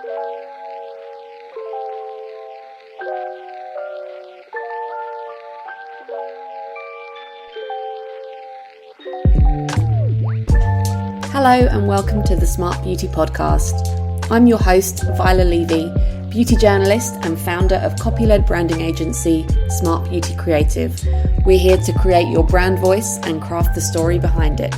Hello and welcome to the Smart Beauty Podcast. I'm your host, Viola Levy, beauty journalist and founder of copy-led branding agency, Smart Beauty Creative. We're here to create your brand voice and craft the story behind it.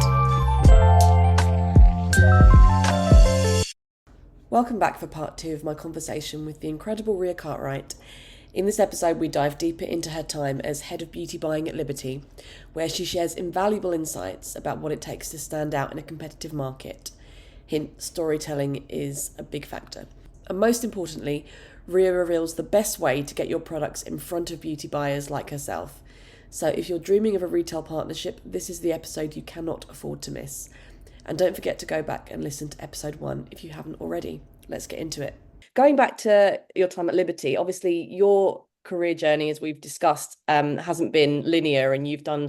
Welcome back for part 2 of my conversation with the incredible Rhea Cartwright. In this episode, we dive deeper into her time as head of beauty buying at Liberty, where she shares invaluable insights about what it takes to stand out in a competitive market. Hint, storytelling is a big factor. And most importantly, Rhea reveals the best way to get your products in front of beauty buyers like herself. So if you're dreaming of a retail partnership, this is the episode you cannot afford to miss. And don't forget to go back and listen to episode 1 if you haven't already. Let's get into it. Going back to your time at Liberty, obviously your career journey, as we've discussed, hasn't been linear, and you've done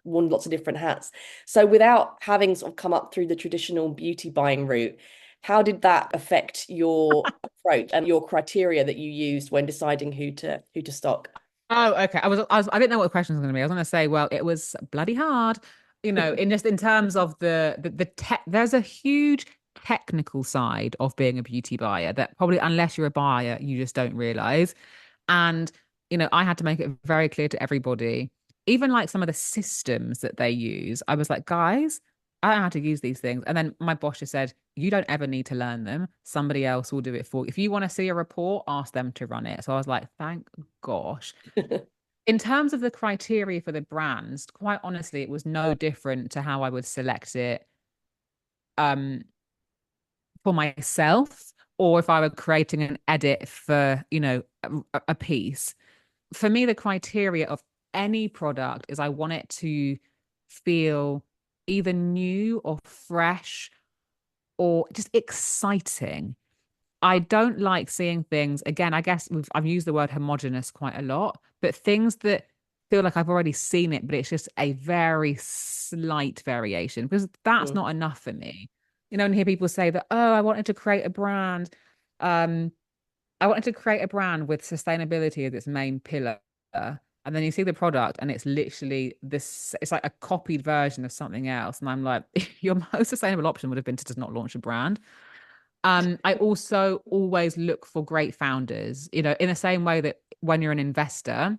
worn lots of different hats. So without having sort of come up through the traditional beauty buying route, how did that affect your approach and your criteria that you used when deciding who to stock? Oh, okay. I didn't know what the question was going to be. I was going to say, well, it was bloody hard, in terms of the tech. There's a huge technical side of being a beauty buyer that probably, unless you're a buyer, you just don't realize. And, I had to make it very clear to everybody, even like some of the systems that they use. I was like, guys, I don't know how to use these things. And then my boss just said, you don't ever need to learn them. Somebody else will do it for you. If you want to see a report, ask them to run it. So I was like, thank gosh. In terms of the criteria for the brands, quite honestly, it was no different to how I would select it um, for myself, or if I were creating an edit for, a piece. For me, the criteria of any product is I want it to feel either new or fresh or just exciting. I don't like seeing things, again, I guess I've used the word homogenous quite a lot, but things that feel like I've already seen it, but it's just a very slight variation, because that's not enough for me. And hear people say that, oh, I wanted to create a brand. Um, I wanted to create a brand with sustainability as its main pillar. And then you see the product and it's literally this, it's like a copied version of something else. And I'm like, your most sustainable option would have been to just not launch a brand. I also always look for great founders, in the same way that when you're an investor,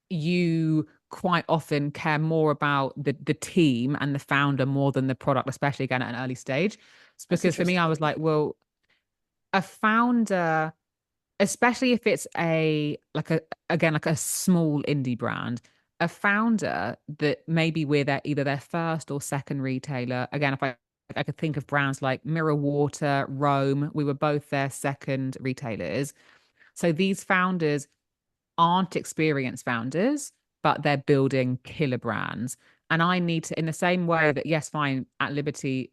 you quite often care more about the team and the founder more than the product, especially again at an early stage. It's because for me, I was like, well, a founder, especially if it's like a small indie brand, a founder that maybe we're either their first or second retailer. Again, if I could think of brands like Mirror Water, Rome, we were both their second retailers. So these founders aren't experienced founders, but they're building killer brands. And I need to, in the same way that, yes, fine, at Liberty,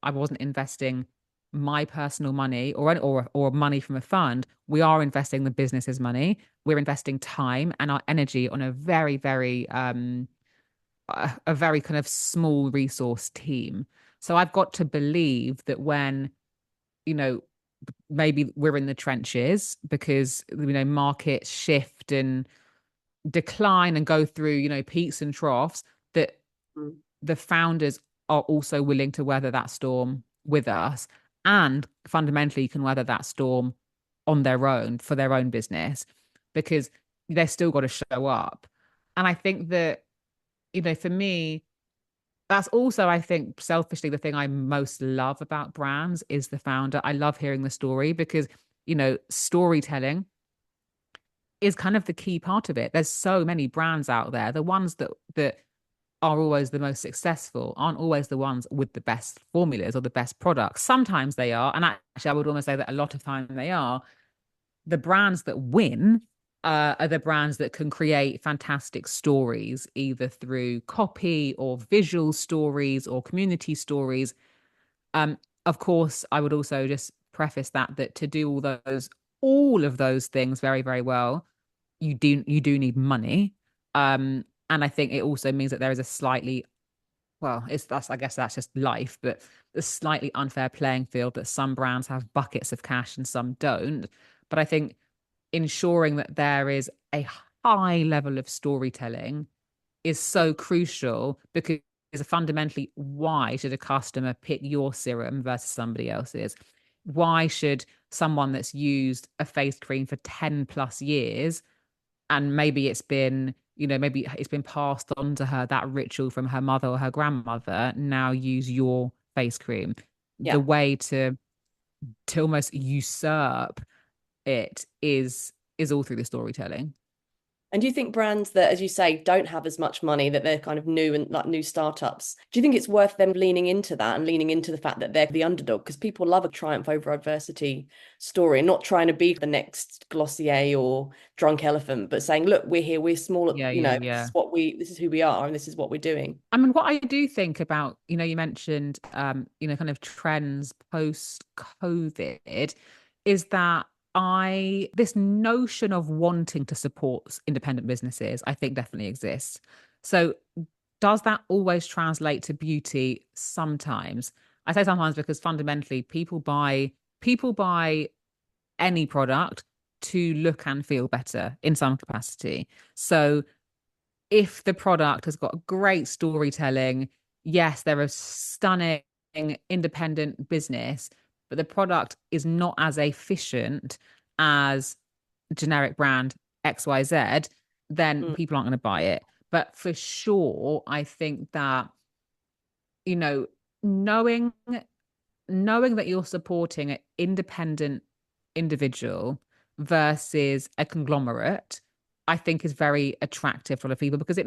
I wasn't investing my personal money or money from a fund. We are investing the business's money. We're investing time and our energy on a very, very a very kind of small resource team. So I've got to believe that when, you know, maybe we're in the trenches because, markets shift and decline and go through, peaks and troughs, that the founders are also willing to weather that storm with us, and fundamentally can weather that storm on their own for their own business, because they've still got to show up. And I think that, for me, that's also, I think, selfishly, the thing I most love about brands is the founder. I love hearing the story because, storytelling is kind of the key part of it. There's so many brands out there. The ones that are always the most successful aren't always the ones with the best formulas or the best products. Sometimes they are, and actually, I would almost say that a lot of time they are. The brands that win are the brands that can create fantastic stories, either through copy or visual stories or community stories. Of course, I would also just preface that to do all of those things very, very well, you do need money. And I think it also means that there is a slightly well, it's that's I guess that's just life, but the slightly unfair playing field that some brands have buckets of cash and some don't. But I think ensuring that there is a high level of storytelling is so crucial because fundamentally, why should a customer pick your serum versus somebody else's? Why should someone that's used a face cream for 10 plus years and maybe maybe it's been passed on to her, that ritual from her mother or her grandmother, now use your face cream? The Yeah. way to almost usurp it is all through the storytelling. And do you think brands that, as you say, don't have as much money, that they're kind of new and like new startups, do you think it's worth them leaning into that and leaning into the fact that they're the underdog? Because people love a triumph over adversity story, and not trying to be the next Glossier or Drunk Elephant, but saying, look, we're here, we're small, Yeah, you yeah, know, yeah. this is who we are, and this is what we're doing. I mean, what I do think about, you mentioned, kind of trends post COVID, is that this notion of wanting to support independent businesses, I think definitely exists. So does that always translate to beauty? Sometimes. I say sometimes because fundamentally people buy any product to look and feel better in some capacity. So if the product has got great storytelling, yes, they're a stunning independent business, but the product is not as efficient as generic brand XYZ, then Mm, people aren't going to buy it. But for sure, I think that, you know, knowing knowing that you're supporting an independent individual versus a conglomerate, I think is very attractive for a lot of people because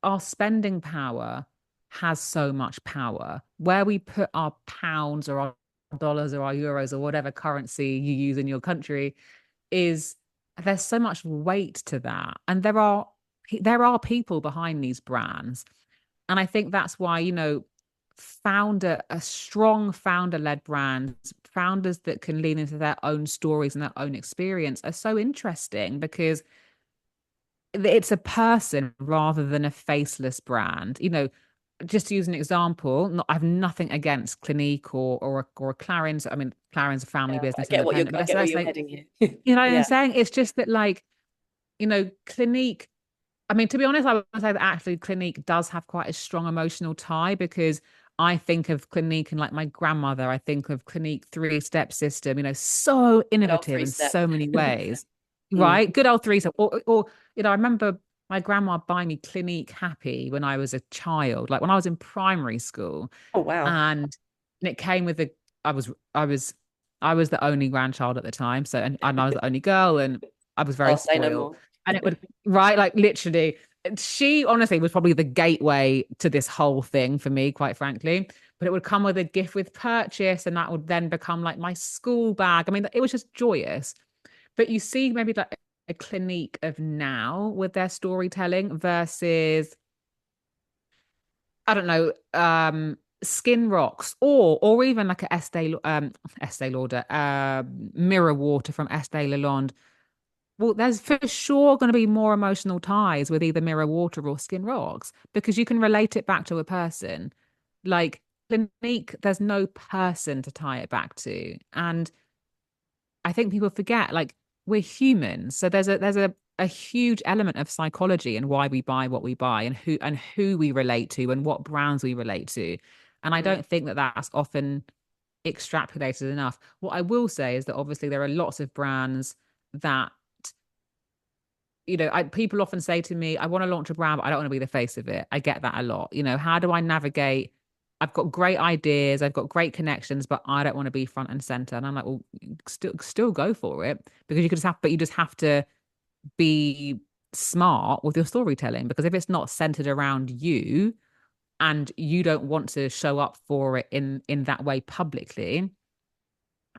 our spending power has so much power. Where we put our pounds or our dollars or our euros or whatever currency you use in your country is there's so much weight to that. And there are people behind these brands. And I think that's why, a strong founder-led brands, founders that can lean into their own stories and their own experience are so interesting because it's a person rather than a faceless brand. Just to use an example, I have nothing against Clinique or Clarins. I mean, Clarins a family yeah, business, independent. But I let's, get where let's you're say, heading here. you know what I'm Yeah, saying? It's just that, like, Clinique. I mean, to be honest, I would say that actually Clinique does have quite a strong emotional tie because I think of Clinique and like my grandmother. I think of Clinique three step system. So good old innovative three in step. so many ways. Mm. Right? Good old three step. Or I remember my grandma buying me Clinique Happy when I was a child, like when I was in primary school, Oh wow. and it came with a. I was I was I was the only grandchild at the time, so and I was the only girl, and I was very I'll say no spoiled. more. And it would right, like literally, she honestly was probably the gateway to this whole thing for me, quite frankly. But it would come with a gift with purchase, and that would then become like my school bag. I mean, it was just joyous. But you see, maybe like a Clinique of now with their storytelling versus I don't know, Skin Rocks or even like a Estee Lauder, Mirror Water from Estee Lauder. Well, there's for sure going to be more emotional ties with either Mirror Water or Skin Rocks because you can relate it back to a person. Like Clinique, there's no person to tie it back to. And I think people forget, like, we're humans. So there's a huge element of psychology in why we buy what we buy and who we relate to and what brands we relate to. And I Mm. don't think that that's often extrapolated enough. What I will say is that obviously there are lots of brands that people often say to me, I want to launch a brand, but I don't want to be the face of it. I get that a lot. How do I navigate? I've got great ideas, I've got great connections, but I don't want to be front and center. And I'm like, well, still go for it because you just have to be smart with your storytelling because if it's not centered around you and you don't want to show up for it in that way publicly,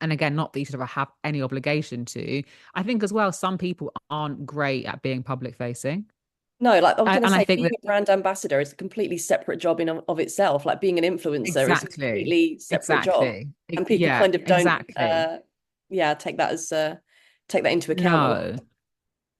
and again, not that you should ever have any obligation to. I think as well, some people aren't great at being public facing. No, like I was going to And I say, think being that a brand ambassador is a completely separate job in of itself. Like being an influencer is a exactly, completely separate job, exactly. and people Yeah, kind of don't, exactly. yeah, take that into account a lot.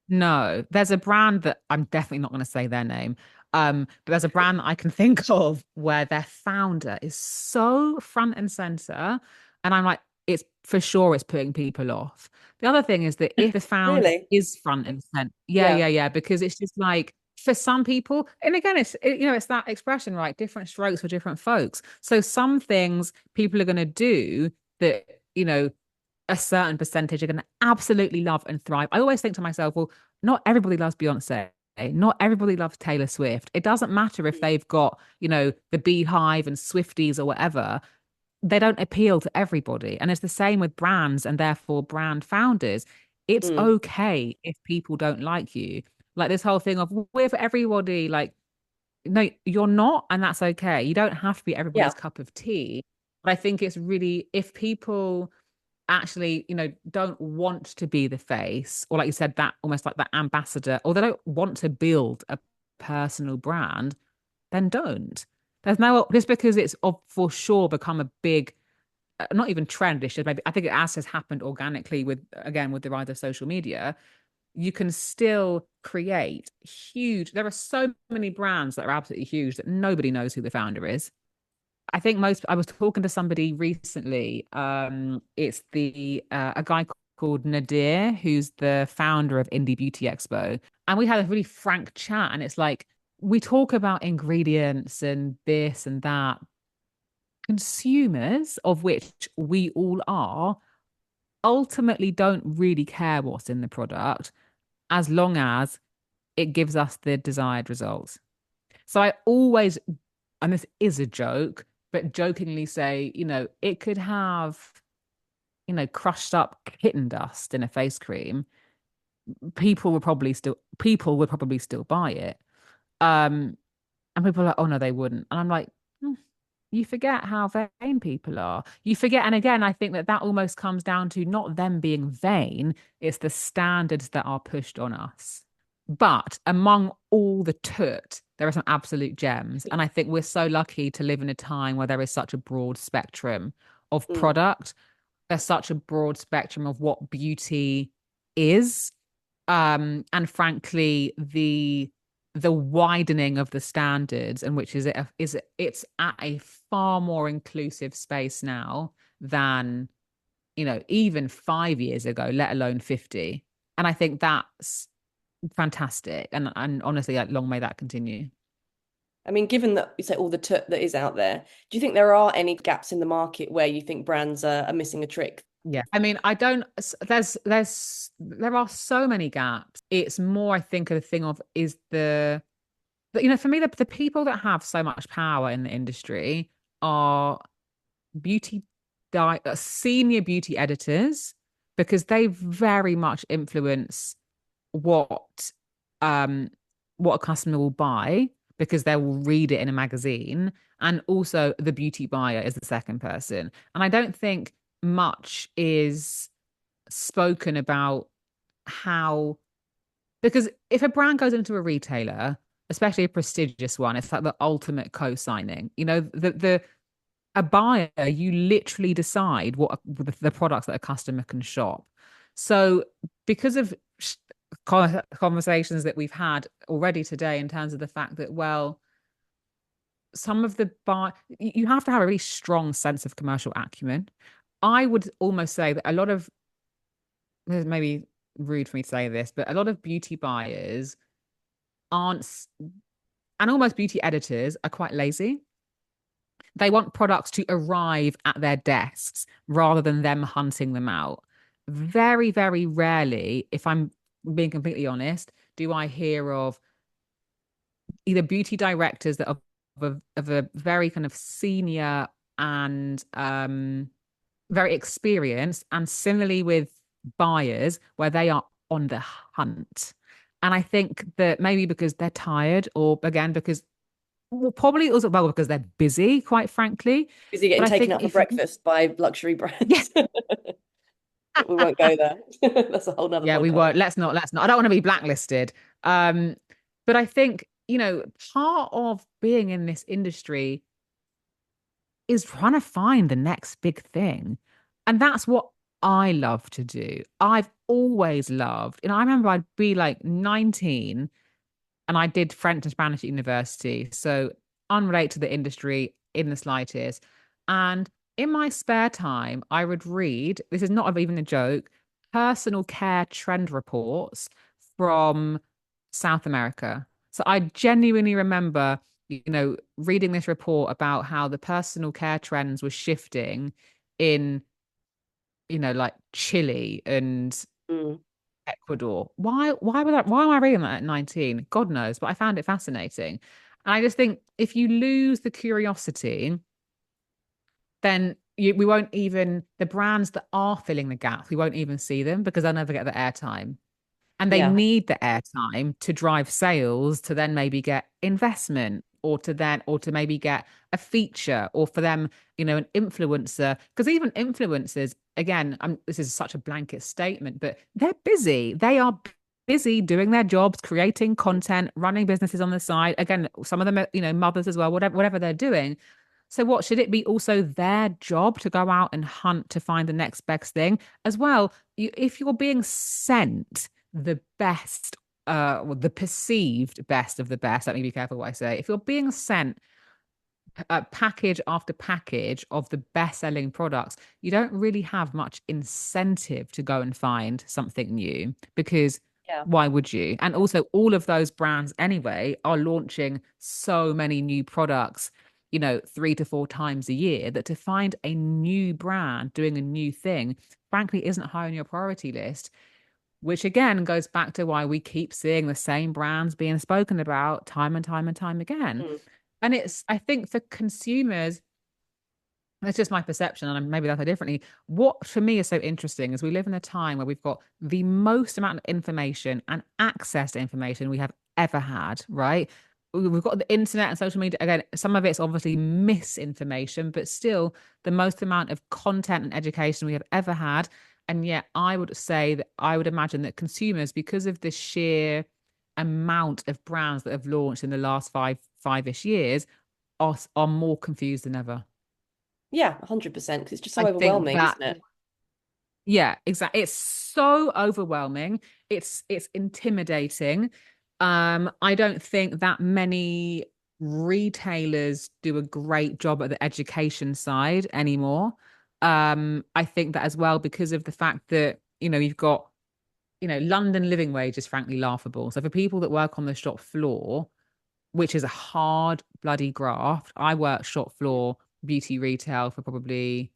No, no. There's a brand that I'm definitely not going to say their name. But there's a brand that I can think of where their founder is so front and center, and I'm like, it's for sure it's putting people off. The other thing is that if the founder Really? is front and center, yeah, Yeah. yeah, yeah, because it's just like for some people, and again, it's that expression, right? Different strokes for different folks. So some things people are going to do that, a certain percentage are going to absolutely love and thrive. I always think to myself, well, not everybody loves Beyonce. Not everybody loves Taylor Swift. It doesn't matter if they've got, the Beehive and Swifties or whatever. They don't appeal to everybody. And it's the same with brands and therefore brand founders. It's Mm. okay if people don't like you. Like this whole thing of we're for everybody. Like, no, you're not, and that's okay. You don't have to be Yeah. everybody's cup of tea. But I think it's really if people actually, don't want to be the face, or like you said, that almost like that ambassador, or they don't want to build a personal brand, then don't. There's no just because it's for sure become a big, not even trend. It's just maybe I think it as has happened organically with again with the rise of social media. You can still create huge. There are so many brands that are absolutely huge that nobody knows who the founder is. I was talking to somebody recently. It's the a guy called Nadir, who's the founder of Indie Beauty Expo. And we had a really frank chat. And it's like we talk about ingredients and this and that. Consumers, of which we all are, ultimately don't really care what's in the product as long as it gives us the desired results. So I always, and this is a joke, but jokingly say, it could have, crushed up kitten dust in a face cream. People would probably still buy it. Um, and people are like, oh no, they wouldn't. And I'm like, "Hmm, you forget how vain people are. You forget, and again, I think that that almost comes down to not them being vain, it's the standards that are pushed on us. But among all the toot, there are some absolute gems. And I think we're so lucky to live in a time where there is such a broad spectrum of Mm. product. There's such a broad spectrum of what beauty is. And frankly, the widening of the standards and which it's at a far more inclusive space now than even 5 years ago, let alone 50. And I think that's fantastic. And honestly, like, long may that continue. I mean, given that you say all the that is out there, do you think there are any gaps in the market where you think brands are missing a trick? Yeah. I mean, I don't there are so many gaps. It's more, I think, a thing of is for me, the people that have so much power in the industry are beauty senior beauty editors because they very much influence what um what a customer will buy because they will read it in a magazine, and also the beauty buyer is the second person. And I don't think much is spoken about how, because if a brand goes into a retailer, especially a prestigious one, it's like the ultimate co-signing. The a buyer, you literally decide what the products that a customer can shop. So because of conversations that we've had already today in terms of the fact that, well, some of the buy you have to have a really strong sense of commercial acumen. I would almost say that a lot of, this may be rude for me to say this, but a lot of beauty buyers aren't, and almost beauty editors are quite lazy. They want products to arrive at their desks rather than them hunting them out. Very, very rarely, if I'm being completely honest, do I hear of either beauty directors that are of a very kind of senior and very experienced, and similarly with buyers where they are on the hunt. And I think that maybe because they're tired, or again, because well, probably also well because they're busy, quite frankly. Is he But getting I taken think out for if you, breakfast by luxury yeah, brands? We won't go there. That's a whole nother yeah, we podcast. won't. Let's not. I don't want to be blacklisted. Um, but I think, part of being in this industry is trying to find the next big thing. And that's what I love to do. I've always loved, I remember I'd be like 19 and I did French and Spanish at university, so unrelated to the industry in the slightest. And in my spare time, I would read, this is not even a joke, personal care trend reports from South America. So I genuinely remember, reading this report about how the personal care trends were shifting in, like Chile and Mm. Ecuador. Why am I reading that at 19? God knows, but I found it fascinating. And I just think if you lose the curiosity, then we won't even, the brands that are filling the gap, we won't even see them because they'll never get the airtime. And they Yeah. need the airtime to drive sales to then maybe get investment or to maybe get a feature or for them, an influencer. Because even influencers, again, this is such a blanket statement, but they're busy. They are busy doing their jobs, creating content, running businesses on the side. Again, some of them are, mothers as well, whatever they're doing. So what should it be also their job to go out and hunt to find the next best thing as well? If you're being sent the best, well, the perceived best of the best. Let me be careful what I say. If you're being sent package after package of the best-selling products, you don't really have much incentive to go and find something new because Yeah. why would you? And also, all of those brands anyway are launching so many new products, 3 to 4 times a year, that to find a new brand doing a new thing, frankly, isn't high on your priority list, which again goes back to why we keep seeing the same brands being spoken about time and time and time again. Mm. And I think for consumers, it's just my perception, and maybe that's differently. What for me is so interesting is we live in a time where we've got the most amount of information and access to information we have ever had, right? We've got the internet and social media. Again, some of it's obviously misinformation, but still the most amount of content and education we have ever had. And yet, I would say that I would imagine that consumers, because of the sheer amount of brands that have launched in the last five-ish years, are more confused than ever. Yeah, 100%. Because it's just so I think overwhelming, that, isn't it? yeah, exactly. It's so overwhelming. It's intimidating. I don't think that many retailers do a great job at the education side anymore. I think that as well because of the fact that, you've got, London living wage is frankly laughable. So for people that work on the shop floor, which is a hard bloody graft, I worked shop floor beauty retail for probably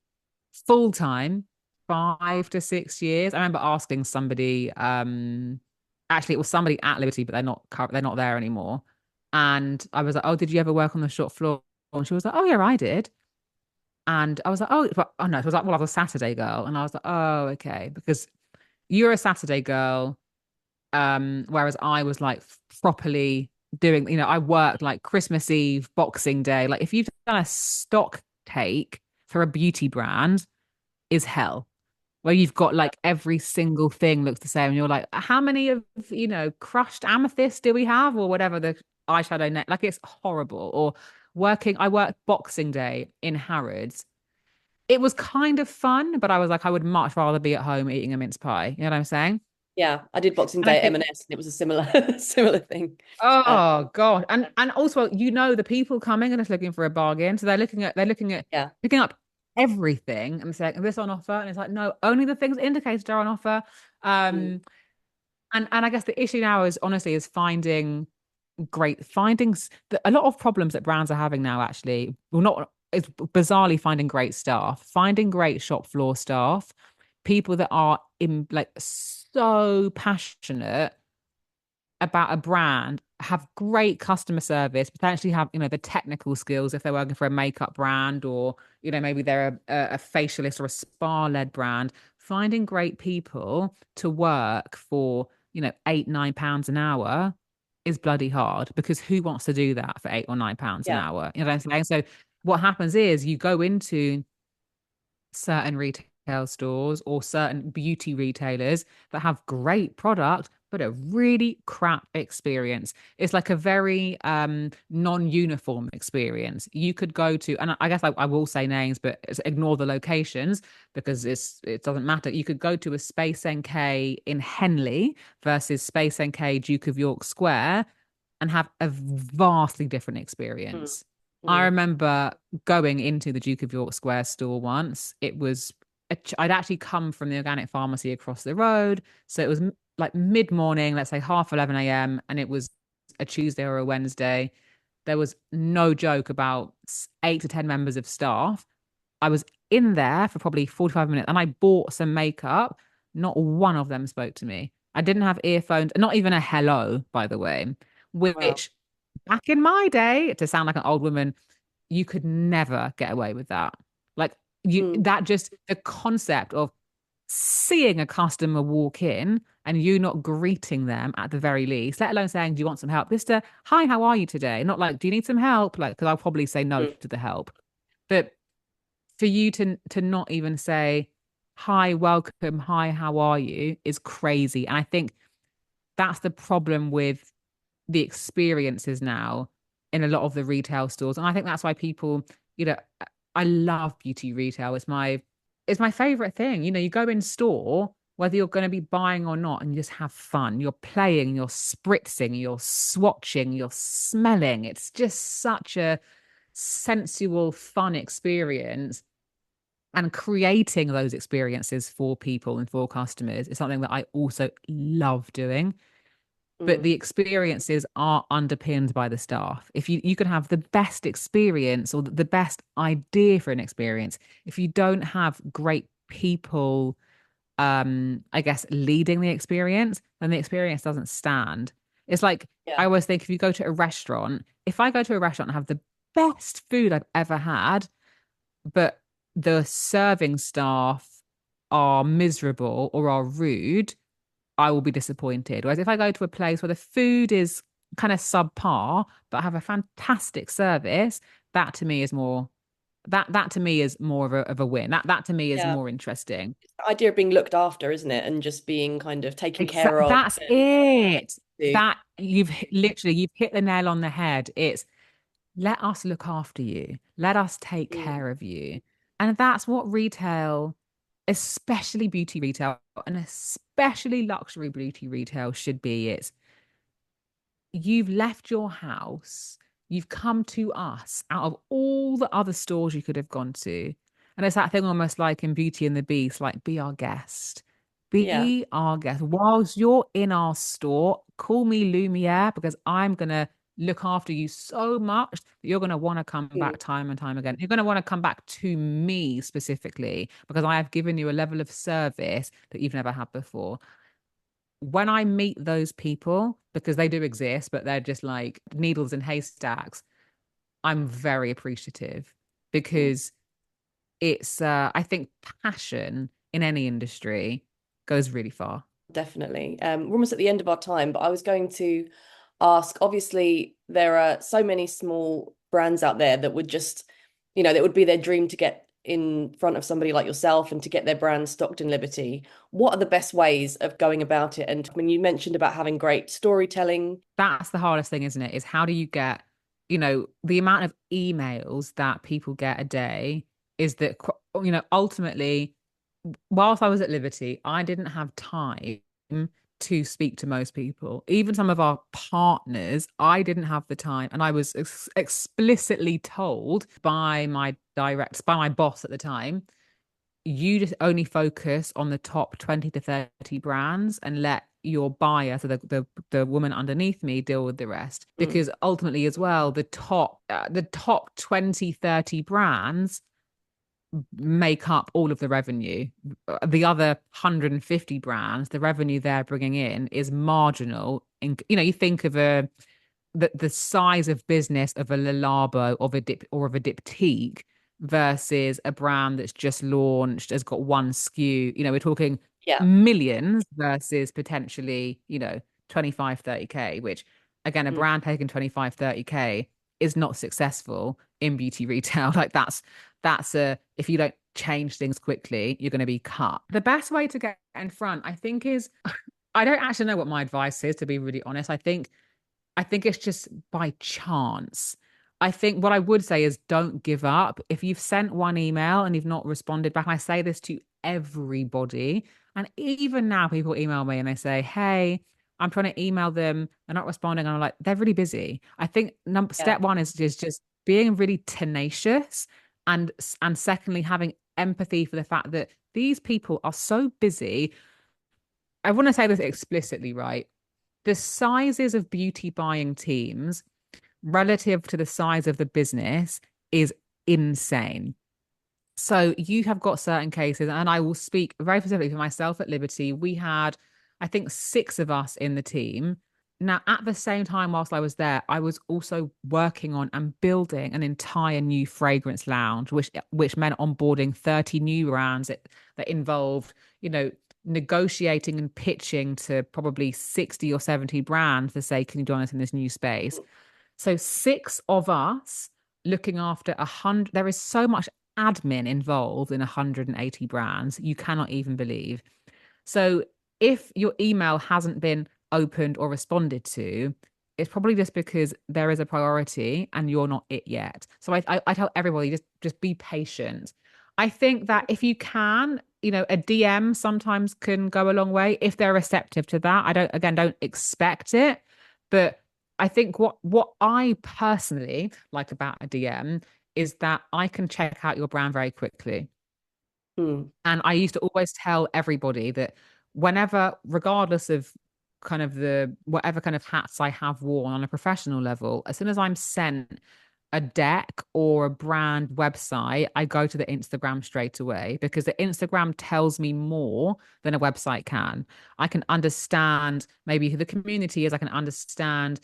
full time 5 to 6 years. I remember asking somebody, actually it was somebody at Liberty, but they're not there anymore. And I was like, "Oh, did you ever work on the shop floor?" And she was like, "Oh yeah, I did." And I was like, "Oh no." It was like, "Well, I was a Saturday girl," and I was like, "Oh, okay," because you're a Saturday girl, whereas I was like properly doing, I worked like Christmas Eve, Boxing Day. Like if you've done a stock take for a beauty brand, is hell. Where you've got like every single thing looks the same, and you're like, how many of crushed amethyst do we have, or whatever the eyeshadow net? Like it's horrible. Or I worked Boxing Day in Harrods. It was kind of fun, but I was like, I would much rather be at home eating a mince pie. You know what I'm saying? Yeah, I did Boxing And I Day at think, M&S, and it was a similar similar thing. Uh, oh God. And also, the people coming and just looking for a bargain. So yeah. picking up everything and saying this on offer. And it's like, no, only the things indicated are on offer. Mm. Um, and I guess the issue now is honestly is a lot of problems that brands are having now actually, well, not it's bizarrely finding great staff, finding great shop floor staff, people that are in like so passionate about a brand, have great customer service, potentially have, the technical skills if they're working for a makeup brand or, maybe they're a facialist or a spa-led brand, finding great people to work for, £8, £9 an hour is bloody hard because who wants to do that for £8 or £9 an Yeah. hour? You know what I'm saying? So what happens is you go into certain retail stores or certain beauty retailers that have great product but a really crap experience. It's like a very non-uniform experience. You could go to, and I guess I will say names, but ignore the locations because it doesn't matter. You could go to a Space NK in Henley versus Space NK Duke of York Square. and have a vastly different Mm. experience. I Mm. remember going into the Duke of York Square store once. It was I'd actually come from the organic pharmacy across the road, so it was like mid-morning, let's say half 11 a.m., and it was a Tuesday or a Wednesday. There was no joke about 8 to 10 members of staff. I was in there for probably 45 minutes and I bought some makeup. Not one of them spoke to me. I didn't have earphones, not even a hello, by the way, Wow. which back in my day, to sound like an old woman, you could never get away with that. Like Mm. that just the concept of seeing a customer walk in and you not greeting them at the very least, let alone saying, "Do you want some help?" Mister, hi, how are you today? Not like, "Do you need some help?" Like, because I'll probably say no Mm. to the help. But for you to not even say, "Hi, welcome, hi, how are you?" is crazy. And I think that's the problem with the experiences now in a lot of the retail stores. And I think that's why people, you know, I love beauty retail. It's my favorite thing. You go in store, whether you're going to be buying or not, and you just have fun. You're playing, you're spritzing, you're swatching, you're smelling. It's just such a sensual, fun experience. And creating those experiences for people and for customers is something that I also love doing, but Mm. the experiences are underpinned by the staff. If you can have the best experience or the best idea for an experience, if you don't have great people, I guess leading the experience, then the experience doesn't stand. It's like I Yeah. always think if you go to a restaurant, if I go to a restaurant and have the best food I've ever had, but the serving staff are miserable or are rude, I will be disappointed. Whereas if I go to a place where the food is kind of subpar, but I have a fantastic service, that to me is more that to me is more of a win. That to me is Yeah. more interesting. It's the idea of being looked after, isn't it? And just being kind of taken care of. That's it. And That you've hit the nail on the head. It's let us look after you. Let us take mm, care of you. And that's what retail, especially beauty retail and especially luxury beauty retail should be. It's you've left your house, you've come to us out of all the other stores you could have gone to. And it's that thing almost like in Beauty and the Beast, like be our guest. yeah. Be our guest. Whilst you're in our store, call me Lumiere because I'm gonna look after you so much that you're gonna want to come Mm. back time and time again. You're gonna want to come back to me specifically because I have given you a level of service that you've never had before. When I meet those people, because they do exist, but they're just like needles in haystacks, I'm very appreciative Mm. because I think passion in any industry goes really far. Definitely. We're almost at the end of our time, but I was going to ask, obviously, there are so many small brands out there that would just, that would be their dream to get in front of somebody like yourself and to get their brand stocked in Liberty. What are the best ways of going about it? And when you mentioned about having great storytelling, That's the hardest thing, isn't it? Is how do you get, the amount of emails that people get a day is that, ultimately whilst I was at Liberty, I didn't have time to speak to most people. Even some of our partners, I didn't have the time. And I was explicitly told by my boss at the time, you just only focus on the top 20 to 30 brands and let your buyer, so the woman underneath me, deal with the rest. mm, Because ultimately as well, the top 20, 30 brands make up all of the revenue. The other 150 brands, the revenue they're bringing in is marginal. And you think of the size of business of a Le Labo or of a Diptyque versus a brand that's just launched, has got one SKU. We're talking yeah. millions versus potentially, 25, 30K, which again, a Mm. brand taking 25, 30K is not successful in beauty retail. Like that's a if you don't change things quickly, you're going to be cut. The best way to get in front, I think, is I don't actually know what my advice is, to be really honest. I think it's just by chance. I think what I would say is don't give up. If you've sent one email and you've not responded back, I say this to everybody. And even now, people email me and they say, "Hey, I'm trying to email them, they're not responding, and I'm like, they're really busy. I think number Yeah. step one is just being really tenacious, and secondly, having empathy for the fact that these people are so busy. I want to say this explicitly, right? The sizes of beauty buying teams relative to the size of the business is insane. So you have got certain cases, and I will speak very specifically for myself at Liberty. We had, I think, six of us in the team. Now, at the same time, whilst I was there, I was also working on and building an entire new fragrance lounge, which meant onboarding 30 new brands that involved, you know, negotiating and pitching to probably 60 or 70 brands to say, can you join us in this new space? So six of us looking after 100. There is so much admin involved in 180 brands. You cannot even believe. So if your email hasn't been opened or responded to, it's probably just because there is a priority and you're not it yet. So I tell everybody just be patient. I think that if you can, a DM sometimes can go a long way if they're receptive to that. I don't expect it, but I think what I personally like about a DM is that I can check out your brand very quickly. Mm. And I used to always tell everybody that whenever, regardless of kind of the whatever kind of hats I have worn on a professional level, as soon as I'm sent a deck or a brand website, I go to the Instagram straight away because the Instagram tells me more than a website can. I can understand maybe who the community is. I can understand,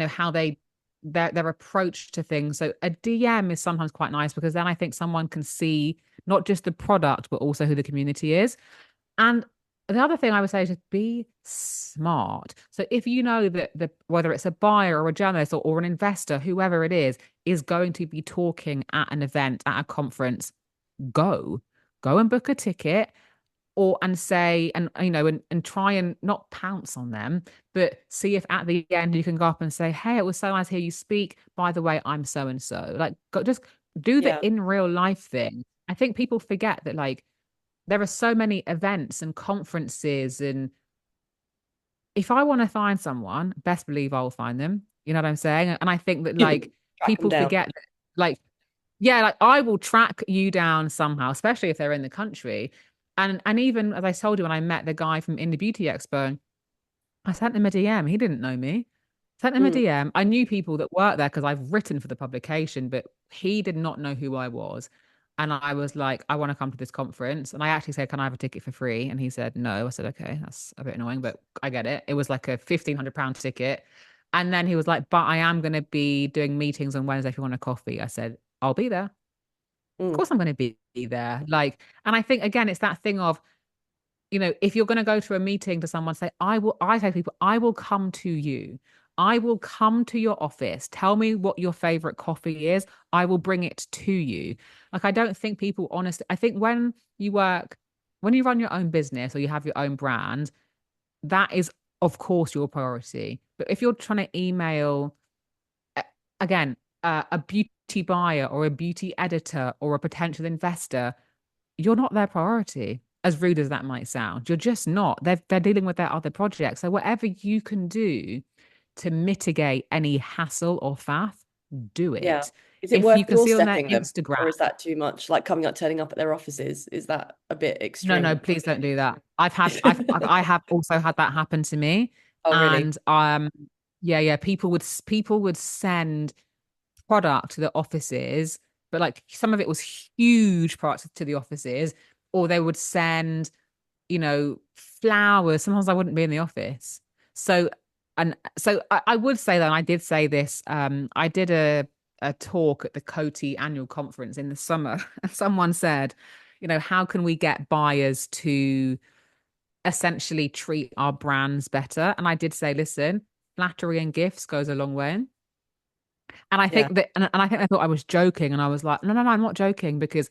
how their approach to things. So a DM is sometimes quite nice because then I think someone can see not just the product but also who the community is. And the other thing I would say is just be smart. So if you know that whether it's a buyer or a journalist or an investor, whoever it is going to be talking at an event, at a conference, go. Go and book a ticket or and say and try and not pounce on them, but see if at the end you can go up and say, hey, it was so nice to hear you speak, by the way, I'm so and so. Like, just do the Yeah. in real life thing. I think people forget that, like, there are so many events and conferences, and if I want to find someone, best believe I'll find them. You know what I'm saying? And I think that, like, Track them people down. forget that, like, yeah, like I will track you down somehow, especially if they're in the country. And even as I told you, when I met the guy from Indie Beauty Expo, I sent him a DM. He didn't know me. Sent him a Mm. DM. I knew people that work there because I've written for the publication, but he did not know who I was. And I was like, I want to come to this conference. And I actually said, can I have a ticket for free? And he said, no. I said, okay, that's a bit annoying, but I get it. It was like a £1,500 ticket. And then he was like, but I am going to be doing meetings on Wednesday if you want a coffee. I said, I'll be there. Of Mm. course I'm going to be there. Like, and I think, again, it's that thing of, if you're going to go to a meeting to someone, say, I say to people, I will come to you. I will come to your office. Tell me what your favorite coffee is. I will bring it to you. Like, I don't think people honestly, I think when you run your own business or you have your own brand, that is, of course, your priority. But if you're trying to email, a- again, a beauty buyer or a beauty editor or a potential investor, you're not their priority. As rude as that might sound, you're just not. They're dealing with their other projects. So whatever you can do to mitigate any hassle or faff, do Yeah. it. Is it If worth you can see on their doorstepping them, Instagram, or is that too much? Like turning up at their offices, is that a bit no, extreme? please don't do that. I have also had that happen to me, Oh, really? and yeah, people would send product to the offices, but like some of it was huge products to the offices, or they would send, flowers. Sometimes I wouldn't be in the office. So, and so I would say that, and I did say this, I did a talk at the Coty annual conference in the summer, and someone said, how can we get buyers to essentially treat our brands better? And I did say, listen, flattery and gifts goes a long way. And I Yeah. think that, and I think they thought I was joking, and I was like, no, no, no, I'm not joking, because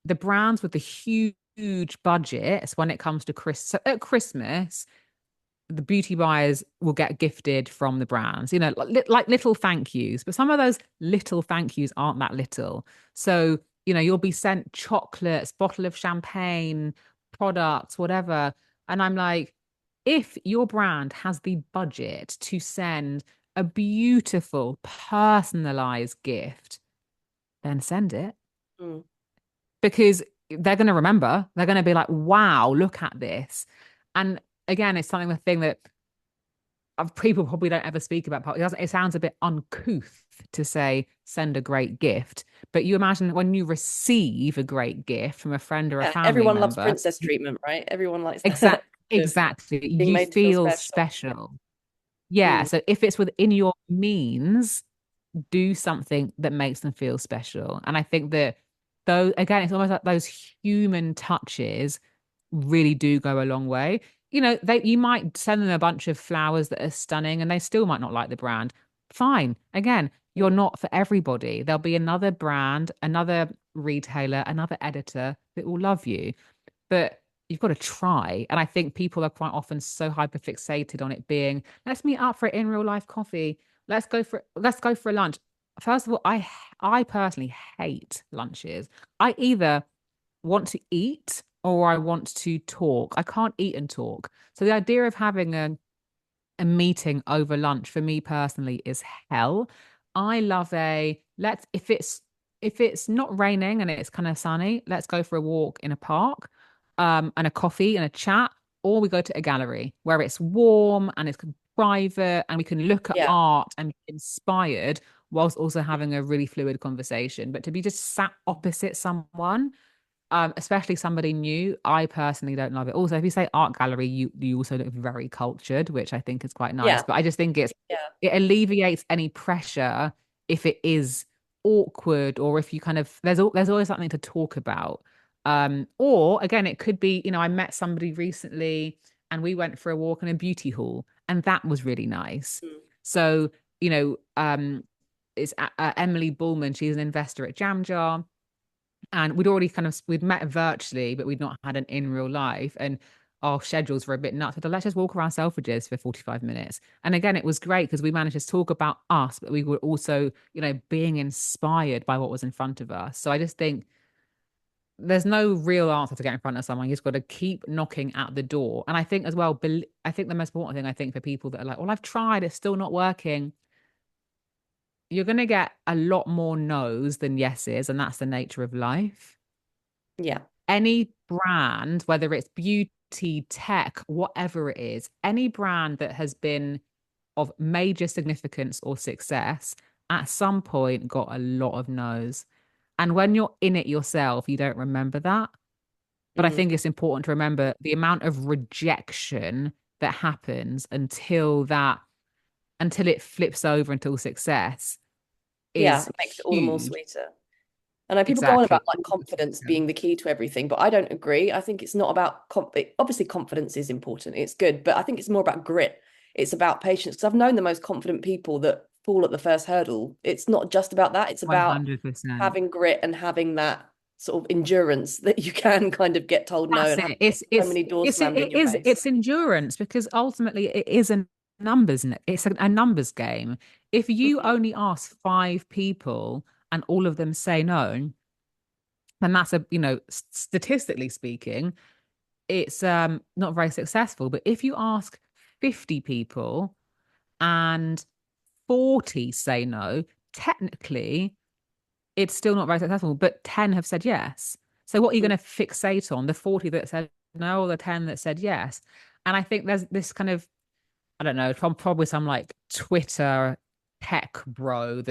the brands with the huge budgets when it comes to so at Christmas, the beauty buyers will get gifted from the brands, like little thank yous. But some of those little thank yous aren't that little. So, you'll be sent chocolates, bottle of champagne, products, whatever. And I'm like, if your brand has the budget to send a beautiful, personalized gift, then send it Mm. because they're going to remember. They're going to be like, wow, look at this. And again, it's something, the thing that people probably don't ever speak about. It sounds a bit uncouth to say send a great gift, but you imagine when you receive a great gift from a friend or a Yeah, family everyone loves member, princess treatment, right? Everyone likes that. Of exactly, being you made to feel feel special. special. Yeah, Mm. so if it's within your means, do something that makes them feel special. And I think that, though, again, it's almost like those human touches really do go a long way. You might send them a bunch of flowers that are stunning and they still might not like the brand. Fine. Again, you're Mm. not for everybody. There'll be another brand, another retailer, another editor that will love you. But you've got to try. And I think people are quite often so hyper fixated on it being, let's meet up for it in real life coffee. Let's go for a lunch. First of all, I personally hate lunches. I either want to eat or I want to talk. I can't eat and talk. So the idea of having a meeting over lunch for me personally is hell. I love a let's if it's not raining and it's kind of sunny, let's go for a walk in a park, and a coffee and a chat, or we go to a gallery where it's warm and it's private and we can look at Yeah. art and be inspired whilst also having a really fluid conversation. But to be just sat opposite someone, especially somebody new, I personally don't love it. Also, if you say art gallery, you also look very cultured, which I think is quite nice. Yeah. But I just think Yeah. it alleviates any pressure if it is awkward or if you kind of there's always something to talk about. Or again, it could be, I met somebody recently and we went for a walk in a beauty hall, and that was really nice. Mm. So, it's Emily Bullman, she's an investor at Jam Jar, and we'd met virtually, but we'd not had an in real life, and our schedules were a bit nuts. So let's just walk around Selfridges for 45 minutes. And again, it was great because we managed to talk about us, but we were also, being inspired by what was in front of us. So I just think there's no real answer to get in front of someone. You just got to keep knocking at the door. And I think as well, I think the most important thing, I think, for people that are like, well, I've tried, it's still not working, you're going to get a lot more no's than yeses, and that's the nature of life. Yeah. Any brand, whether it's beauty, tech, whatever it is, any brand that has been of major significance or success at some point got a lot of no's. And when you're in it yourself, you don't remember that. But I Mm. think it's important to remember the amount of rejection that happens until it flips over until success Yeah. is It makes it all the more huge. sweeter. I know people go on Exactly. about like confidence being the key to everything, but I don't agree. I think it's not about obviously confidence is important. It's good, but I think it's more about grit. It's about patience. Because I've known the most confident people that fall at the first hurdle. It's not just about that. It's about 100%. having grit and having that sort of endurance that you can kind of get told no That's and have it. It's so it's many doors it's slammed in it your is face. it's endurance because ultimately it is it's a numbers game. If you Mhm. only ask five people and all of them say no, then that's statistically speaking, it's not very successful. But if you ask 50 people and 40 say no, technically it's still not very successful, but 10 have said yes. So what are you Mm. going to fixate on? The 40 that said no or the 10 that said yes? And I think there's this kind of, I don't know, from probably some like Twitter tech bro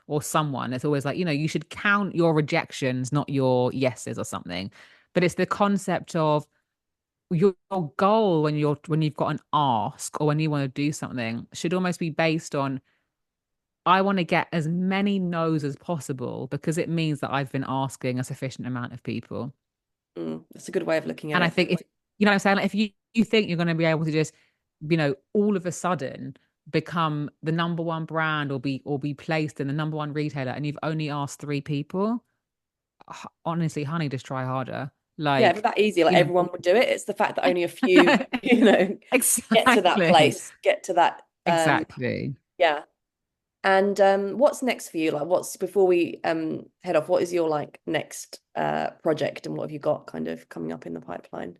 or someone that's always like, you should count your rejections, not your yeses or something. But it's the concept of your goal when you've got an ask or when you want to do something should almost be based on, I want to get as many no's as possible because it means that I've been asking a sufficient amount of people. Mm. That's a good way of looking at And I it. think if you know what I'm saying, like if you think you're going to be able to just, all of a sudden become the number one brand or be placed in the number one retailer and you've only asked three people, honestly, honey, just try harder. Yeah, if it's Like, that easy, like you know, everyone would do it. It's the fact that only a few, get to that exactly. place, get to that Exactly. yeah. And what's next for you? Like what's before we head off, what is your like next project and what have you got kind of coming up in the pipeline?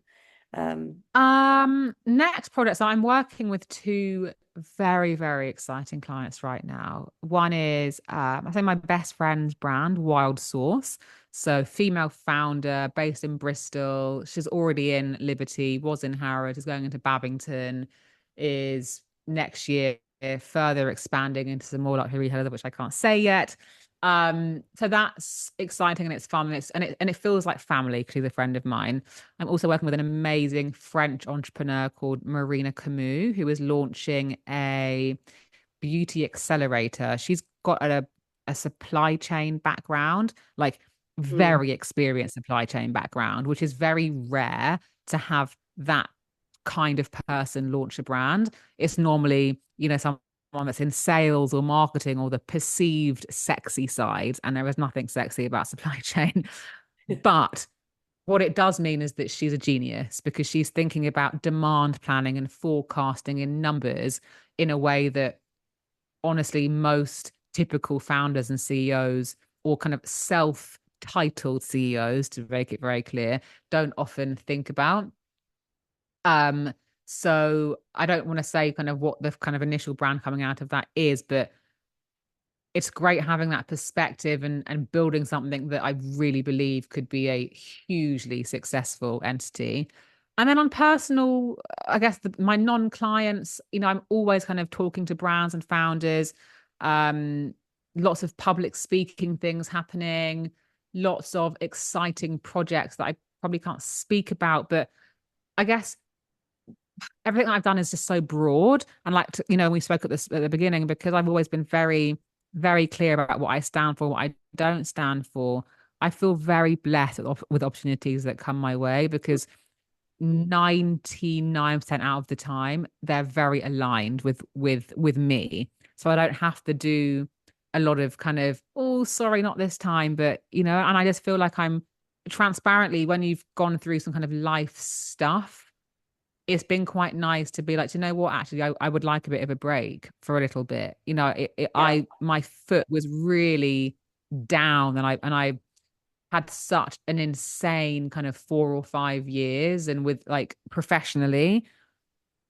Um, Next product. So I'm working with two very, very exciting clients right now. One is I think my best friend's brand, Wild Sauce. So female founder based in Bristol. She's already in Liberty, was in Harrods, is going into Babington, is next year further expanding into some more luxury retailers, which I can't say yet. So that's exciting and it's fun and it feels like family because she's a friend of mine. I'm also working with an amazing French entrepreneur called Marina Camus, who is launching a beauty accelerator. She's got a supply chain background, like mm, very experienced supply chain background, which is very rare to have that kind of person launch a brand. It's normally, someone that's in sales or marketing or the perceived sexy side, and there is nothing sexy about supply chain. But what it does mean is that she's a genius because she's thinking about demand planning and forecasting in numbers in a way that honestly most typical founders and CEOs or kind of self-titled CEOs, to make it very clear, don't often think about. Um, so I don't want to say kind of what the kind of initial brand coming out of that is, but it's great having that perspective and building something that I really believe could be a hugely successful entity. And then on personal, I guess my non-clients, I'm always kind of talking to brands and founders. Um, Lots of public speaking things happening, lots of exciting projects that I probably can't speak about, but I guess everything I've done is just so broad. And like, we spoke at this at the beginning because I've always been very, very clear about what I stand for, what I don't stand for. I feel very blessed with opportunities that come my way because 99% out of the time they're very aligned with me. So I don't have to do a lot of kind of, oh, sorry, not this time, but and I just feel like I'm transparently when you've gone through some kind of life stuff it's been quite nice to be like, you know what, actually, I would like a bit of a break for a little bit. yeah. My foot was really down and I had such an insane kind of 4 or 5 years and with like professionally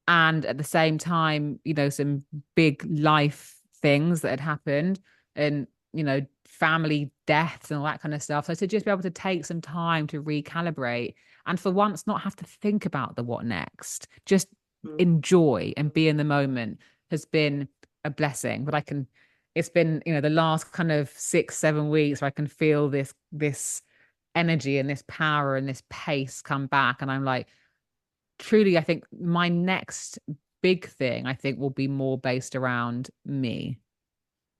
and at the same time, some big life things that had happened and, family deaths and all that kind of stuff. So to just be able to take some time to recalibrate and for once not have to think about the what next, just Mm. enjoy and be in the moment has been a blessing. But it's been, the last kind of 6, 7 weeks where I can feel this energy and this power and this pace come back. And I'm like, truly, I think my next big thing, I think, will be more based around me,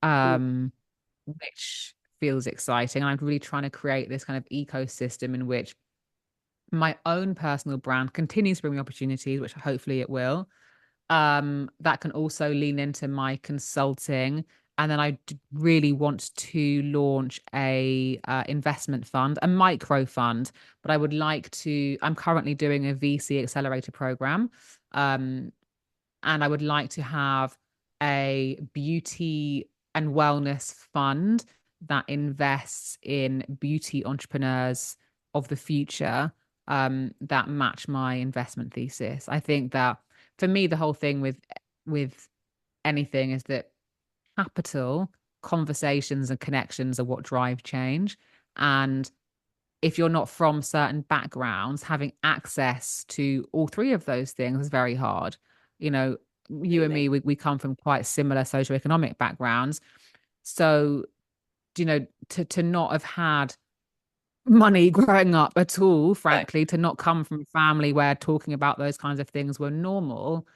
Mm. which feels exciting. And I'm really trying to create this kind of ecosystem in which my own personal brand continues to bring me opportunities, which hopefully it will. That can also lean into my consulting. And then really want to launch a investment fund, a micro fund, but I would like to. I'm currently doing a VC accelerator program, um, and I would like to have a beauty and wellness fund that invests in beauty entrepreneurs of the future that match my investment thesis. I think that for me, the whole thing with anything is that capital, conversations, and connections are what drive change. And if you're not from certain backgrounds, having access to all three of those things is very hard. You know, you and Absolutely. me, we come from quite similar socioeconomic backgrounds. So, to not have had money growing up at all, Right. frankly, to not come from a family where talking about those kinds of things were normal,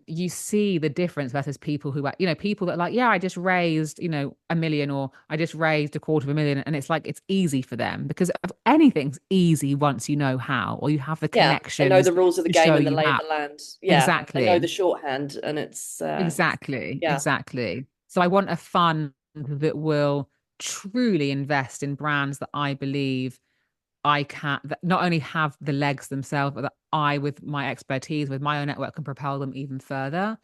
you see the difference versus people who are, people that are like, yeah, I just raised, 1 million or I just raised 250,000. And it's like, it's easy for them because anything's easy once you know how, or you have the Yeah, they know connections the rules of the to game show and the you lay of how. the land. Yeah, they know the Exactly. shorthand, and it's Exactly. yeah, Exactly. So I want a fund that will truly invest in brands that I believe I can that not only have the legs themselves, but that I, with my expertise, with my own network, can propel them even further,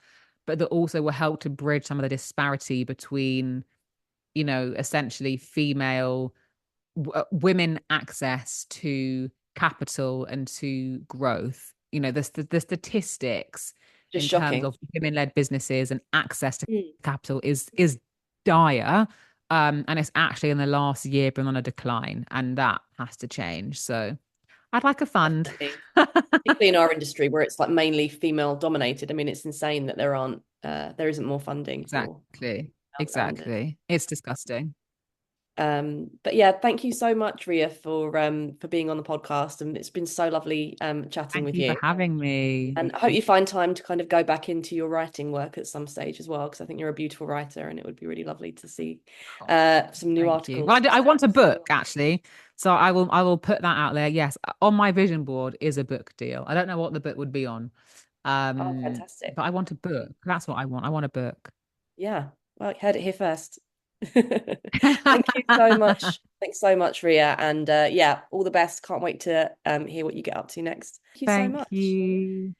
but that also will help to bridge some of the disparity between, essentially female women access to capital and to growth, the statistics Just in terms shocking. of women-led businesses and access to Mm. capital is dire. And it's actually in the last year been on a decline, and that has to change. So I'd like a fund. Definitely. Particularly in our industry where it's like mainly female dominated. I mean, it's insane that there isn't more funding for Exactly. founders. Exactly. It's disgusting. But yeah, thank you so much, Rhea, for being on the podcast, and it's been so lovely chatting Thank with you for you. having me. And I hope you find time to kind of go back into your writing work at some stage as well, because I think you're a beautiful writer, and it would be really lovely to see Oh, some new thank you. articles. Well, I want a book actually, so I will put that out there. Yes, on my vision board is a book deal. I don't know what the book would be on, Oh, fantastic. but I want a book. That's what I want. I want a book. Yeah. Well, you heard it here first. Thank you so much. Thanks so much, Rhea. And yeah, all the best. Can't wait to hear what you get up to next. Thank you so Thank much. you.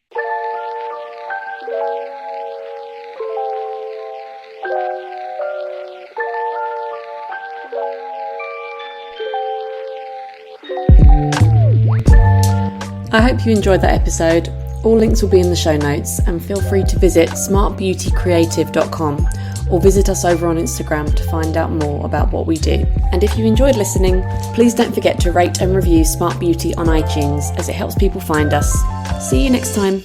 I hope you enjoyed that episode. All links will be in the show notes, and feel free to visit smartbeautycreative.com or visit us over on Instagram to find out more about what we do. And if you enjoyed listening, please don't forget to rate and review Smart Beauty on iTunes, as it helps people find us. See you next time.